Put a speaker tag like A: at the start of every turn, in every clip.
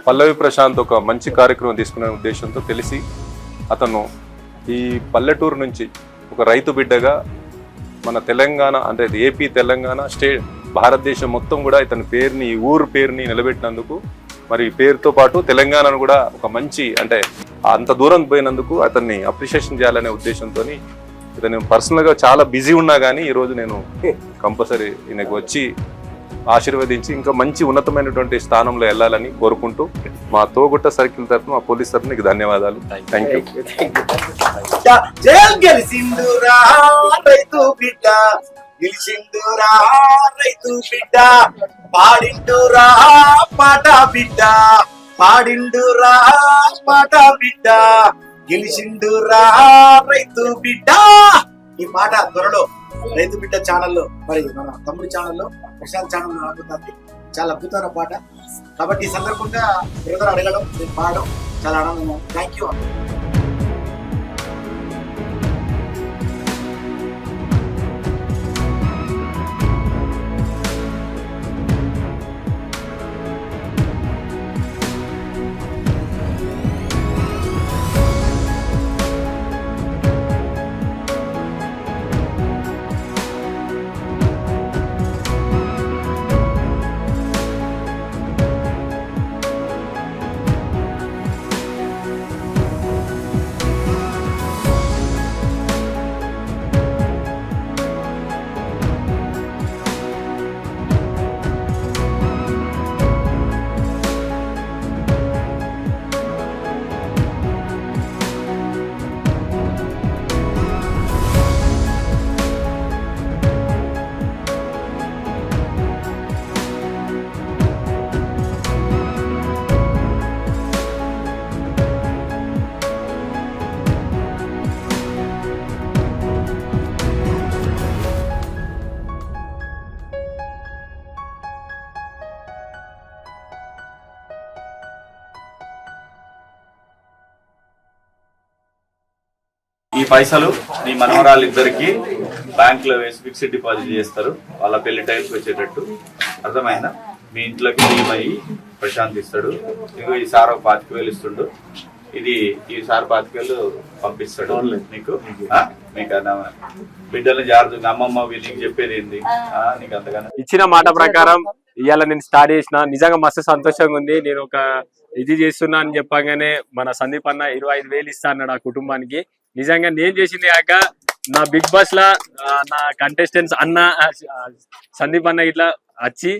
A: పల్లవి ప్రశాంత్ ఒక మంచి కార్యక్రమం తీసుకునే ఉద్దేశంతో తెలిసి అతను ఈ పల్లెటూరు నుంచి ఒక రైతు బిడ్డగా మన తెలంగాణ అంటే ఏపీ తెలంగాణ స్టేట్ భారతదేశం మొత్తం కూడా ఇతని పేరుని ఈ ఊరు పేరుని నిలబెట్టినందుకు మరి పేరుతో పాటు తెలంగాణను కూడా ఒక మంచి అంటే అంత దూరం పోయినందుకు అతన్ని అప్రిషియేషన్ చేయాలనే ఉద్దేశంతో ఇతను పర్సనల్గా చాలా బిజీ ఉన్నా కానీ ఈరోజు నేను కంపల్సరీ ఈయనకు వచ్చి ఆశీర్వదించి ఇంకా మంచి ఉన్నతమైనటువంటి స్థానంలో వెళ్ళాలని కోరుకుంటూ మా తోగుట్ట సర్కిల్ తరఫున మా పోలీస్ తరఫున నీకు ధన్యవాదాలు. Thank you.
B: గెలిచిండురా రైతు బిడ్డ, గెలిచిండురా రైతు బిడ్డ, పాడిండురా పాట బిడ్డ, పాడిండురా పాట బిడ్డ, గెలిచిండురా రైతు బిడ్డ. ఈ పాట త్వరలో రైతు బిడ్డ ఛానల్లో మరి మన తమ్ముడి ఛానల్లో ప్రశాంత్ ఛానల్లో రాబోతుంది. చాలా అద్భుతమైన పాట కాబట్టి ఈ సందర్భంగా బ్రదర్ అడగడం నేను పాడడం చాలా ఆనందంగా. Thank you.
C: ఈ పైసలు మీ మనవరాళ్ళిద్దరికి బ్యాంక్ లో వేసి ఫిక్స్డ్ డిపాజిట్ చేస్తారు, వాళ్ళ పెళ్లి టైంకి వచ్చేటట్టు. అర్థమైందా? మీ ఇంట్లోకి అయ్యి ప్రశాంత్ ఇస్తాడు. ఇంకో ఈ సార్ ఒక 25,000 ఇస్తుండు. ఇది ఈ సార్ 25,000 పంపిస్తాడు నీకు. మీకు బిడ్డలు జాగ్రత్తగా అమ్మమ్మ నీకు చెప్పేది ఏంది నీకు అంతగానో
D: ఇచ్చిన మాట ప్రకారం ఇవాళ నేను స్టార్ట్ చేసిన. నిజంగా మస్తు సంతోషంగా ఉంది. నేను ఒక ఇది చేస్తున్నా అని చెప్పగానే మన సందీప్ అన్న 25,000 ఇస్తా అన్నాడు ఆ కుటుంబానికి. నిజంగా నేను చేసింది కాక నా బిగ్ బాస్ లా నా కంటెస్టెంట్స్ అన్న సందీప్ అన్న ఇట్లా వచ్చి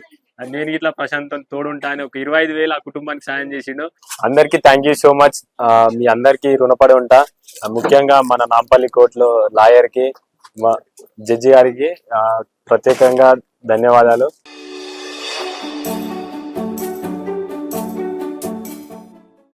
D: నేను ఇట్లా ప్రశాంతం తోడుంటా అని ఒక 25,000 ఆ కుటుంబానికి సాయం చేసిండు. అందరికి థ్యాంక్ యూ సో మచ్. మీ అందరికి రుణపడి ఉంటా. ముఖ్యంగా మన నాంపల్లి కోర్టులో లాయర్ కి జడ్జి గారికి ప్రత్యేకంగా ధన్యవాదాలు.